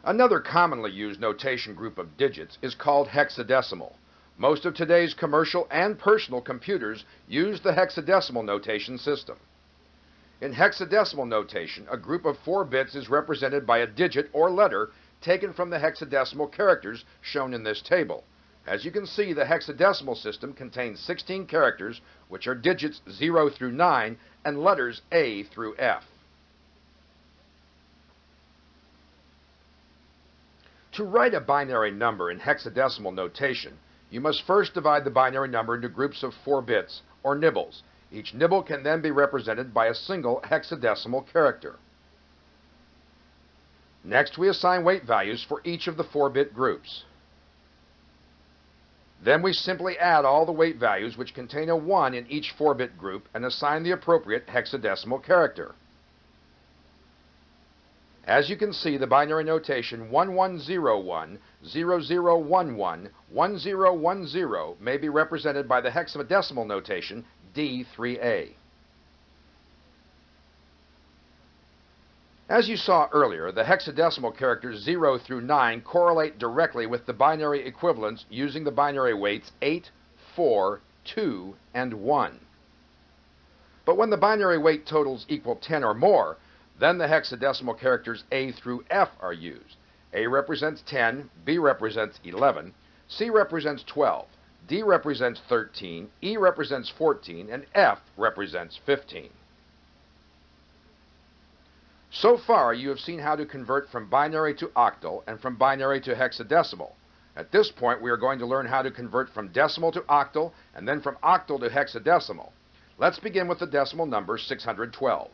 Another commonly used notation group of digits is called hexadecimal. Most of today's commercial and personal computers use the hexadecimal notation system. In hexadecimal notation, a group of 4 bits is represented by a digit or letter taken from the hexadecimal characters shown in this table. As you can see, the hexadecimal system contains 16 characters, which are digits 0 through 9 and letters A through F. To write a binary number in hexadecimal notation, you must first divide the binary number into groups of 4 bits, or nibbles. Each nibble can then be represented by a single hexadecimal character. Next, we assign weight values for each of the 4-bit groups. Then we simply add all the weight values which contain a 1 in each 4-bit group and assign the appropriate hexadecimal character. As you can see, the binary notation 1101, 0011, 1010 may be represented by the hexadecimal notation D3A. As you saw earlier, the hexadecimal characters 0 through 9 correlate directly with the binary equivalents using the binary weights 8, 4, 2, and 1. But when the binary weight totals equal 10 or more, then the hexadecimal characters A through F are used. A represents 10, B represents 11, C represents 12, D represents 13, E represents 14, and F represents 15. So far, you have seen how to convert from binary to octal and from binary to hexadecimal. At this point, we are going to learn how to convert from decimal to octal and then from octal to hexadecimal. Let's begin with the decimal number 612.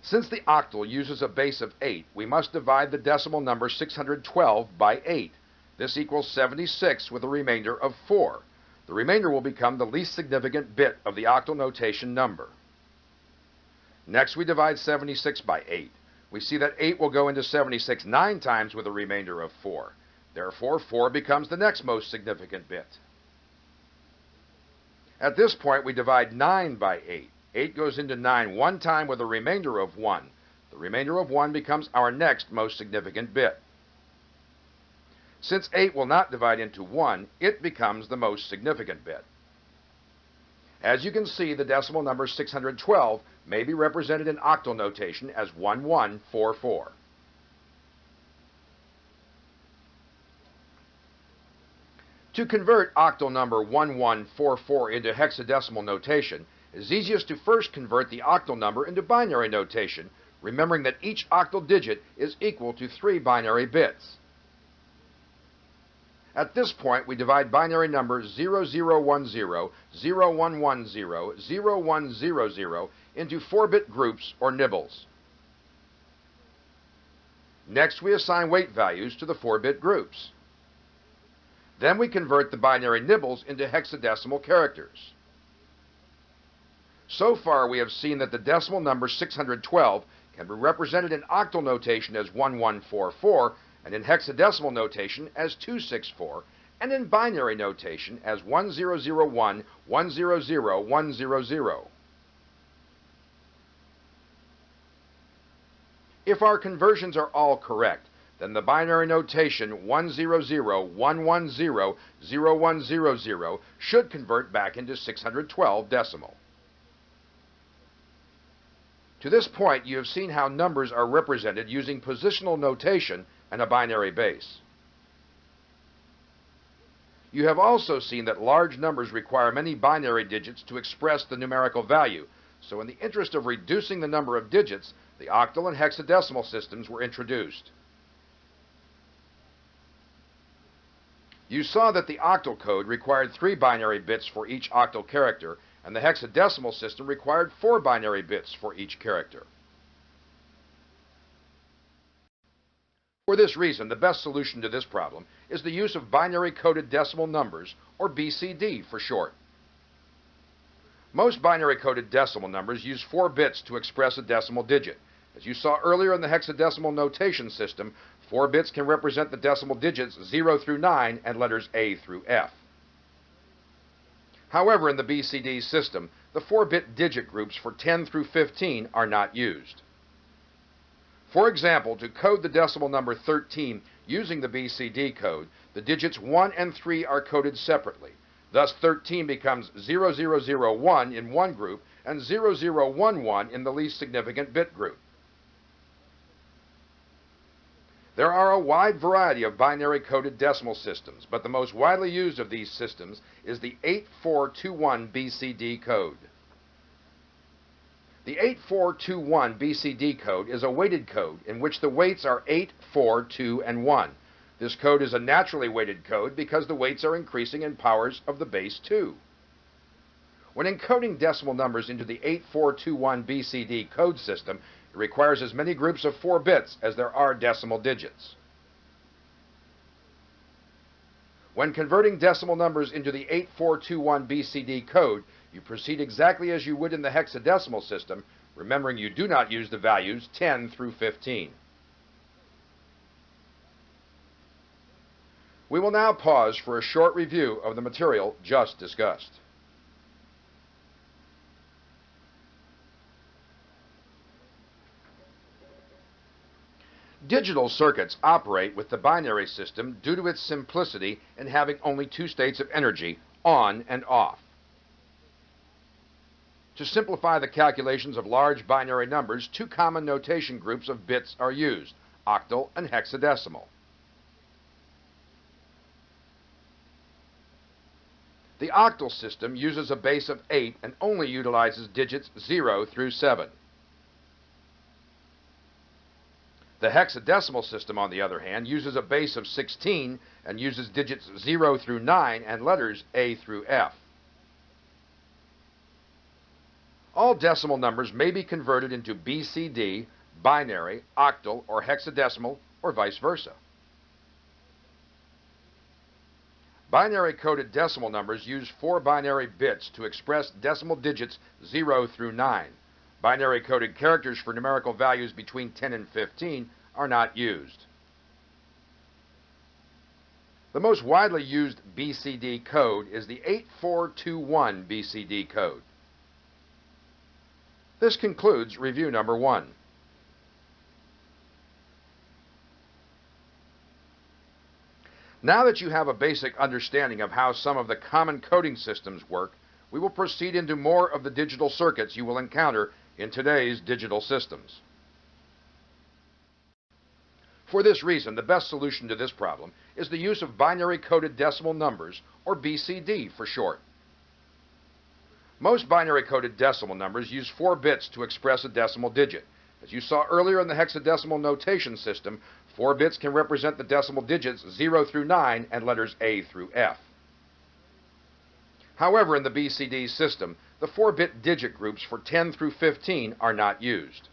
Since the octal uses a base of 8, we must divide the decimal number 612 by 8. This equals 76 with a remainder of 4. The remainder will become the least significant bit of the octal notation number. Next, we divide 76 by 8. We see that 8 will go into 76 9 times with a remainder of 4. Therefore, 4 becomes the next most significant bit. At this point, we divide 9 by 8. 8 goes into 9 one time with a remainder of 1. The remainder of 1 becomes our next most significant bit. Since 8 will not divide into 1, it becomes the most significant bit. As you can see, the decimal number 612 may be represented in octal notation as 1144. To convert octal number 1144 into hexadecimal notation, it is easiest to first convert the octal number into binary notation, remembering that each octal digit is equal to 3 binary bits. At this point, we divide binary numbers 0010, 0110, 0100 into 4-bit groups or nibbles. Next, we assign weight values to the 4-bit groups. Then we convert the binary nibbles into hexadecimal characters. So far, we have seen that the decimal number 612 can be represented in octal notation as 1144, and in hexadecimal notation as 264, and in binary notation as 1001, 100, 100. If our conversions are all correct, then the binary notation 100, 110, 0100 should convert back into 612 decimal. To this point, you have seen how numbers are represented using positional notation and a binary base. You have also seen that large numbers require many binary digits to express the numerical value, so in the interest of reducing the number of digits, the octal and hexadecimal systems were introduced. You saw that the octal code required 3 binary bits for each octal character, and the hexadecimal system required 4 binary bits for each character. For this reason, the best solution to this problem is the use of binary coded decimal numbers, or BCD for short. Most binary coded decimal numbers use 4 bits to express a decimal digit. As you saw earlier in the hexadecimal notation system, 4 bits can represent the decimal digits 0 through 9 and letters A through F. However, in the BCD system, the 4-bit digit groups for 10 through 15 are not used. For example, to code the decimal number 13 using the BCD code, the digits 1 and 3 are coded separately. Thus, 13 becomes 0001 in one group and 0011 in the least significant bit group. There are a wide variety of binary coded decimal systems, but the most widely used of these systems is the 8421 BCD code. The 8421 BCD code is a weighted code in which the weights are 8, 4, 2, and 1. This code is a naturally weighted code because the weights are increasing in powers of the base 2. When encoding decimal numbers into the 8421 BCD code system, it requires as many groups of 4 bits as there are decimal digits. When converting decimal numbers into the 8421 BCD code, you proceed exactly as you would in the hexadecimal system, remembering you do not use the values 10 through 15. We will now pause for a short review of the material just discussed. Digital circuits operate with the binary system due to its simplicity in having only 2 states of energy, on and off. To simplify the calculations of large binary numbers, 2 common notation groups of bits are used, octal and hexadecimal. The octal system uses a base of 8 and only utilizes digits 0 through 7. The hexadecimal system, on the other hand, uses a base of 16 and uses digits 0 through 9 and letters A through F. All decimal numbers may be converted into BCD, binary, octal, or hexadecimal, or vice versa. Binary coded decimal numbers use 4 binary bits to express decimal digits 0 through 9. Binary coded characters for numerical values between 10 and 15 are not used. The most widely used BCD code is the 8421 BCD code. This concludes review number 1. Now that you have a basic understanding of how some of the common coding systems work, we will proceed into more of the digital circuits you will encounter in today's digital systems. For this reason, the best solution to this problem is the use of binary coded decimal numbers, or BCD for short. Most binary coded decimal numbers use 4 bits to express a decimal digit. As you saw earlier in the hexadecimal notation system, 4 bits can represent the decimal digits 0 through 9 and letters A through F. However, in the BCD system, the 4-bit digit groups for 10 through 15 are not used.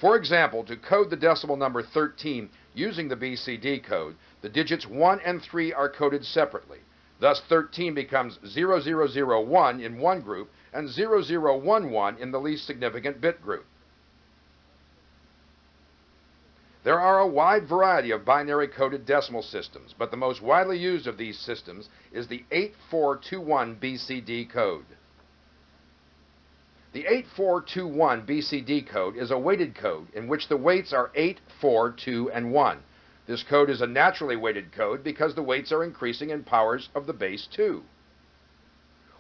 For example, to code the decimal number 13 using the BCD code, the digits 1 and 3 are coded separately. Thus, 13 becomes 0001 in one group and 0011 in the least significant bit group. There are a wide variety of binary coded decimal systems, but the most widely used of these systems is the 8421 BCD code. The 8421 BCD code is a weighted code in which the weights are 8, 4, 2, and 1. This code is a naturally weighted code because the weights are increasing in powers of the base 2.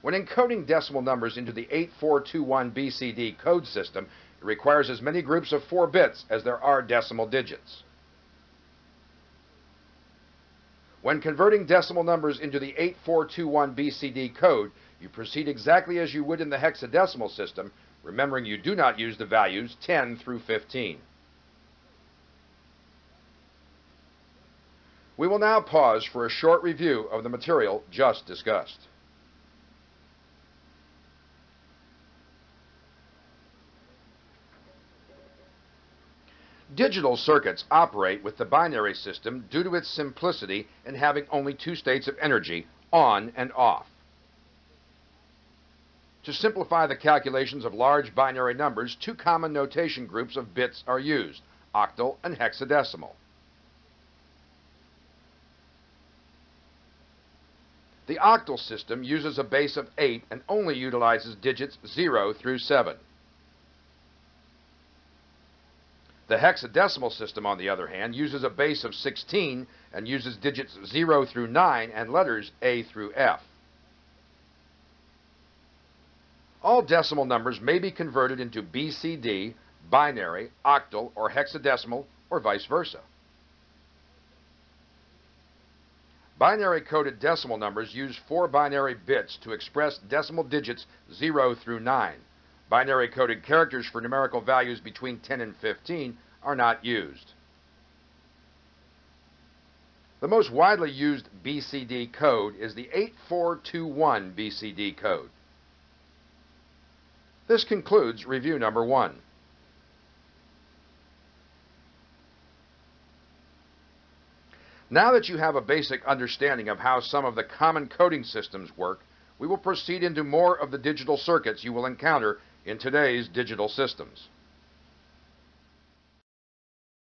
When encoding decimal numbers into the 8421 BCD code system, it requires as many groups of 4 bits as there are decimal digits. When converting decimal numbers into the 8421 BCD code, you proceed exactly as you would in the hexadecimal system, remembering you do not use the values 10 through 15. We will now pause for a short review of the material just discussed. Digital circuits operate with the binary system due to its simplicity in having only 2 states of energy, on and off. To simplify the calculations of large binary numbers, 2 common notation groups of bits are used, octal and hexadecimal. The octal system uses a base of 8 and only utilizes digits 0 through 7. The The hexadecimal system, on the other hand, uses a base of 16 and uses digits 0 through 9 and letters A through F. All decimal numbers may be converted into BCD, binary, octal, or hexadecimal, or vice versa. Binary coded decimal numbers use 4 binary bits to express decimal digits 0 through 9. Binary coded characters for numerical values between 10 and 15 are not used. The most widely used BCD code is the 8421 BCD code. This concludes review number 1. Now that you have a basic understanding of how some of the common coding systems work, we will proceed into more of the digital circuits you will encounter in today's digital systems.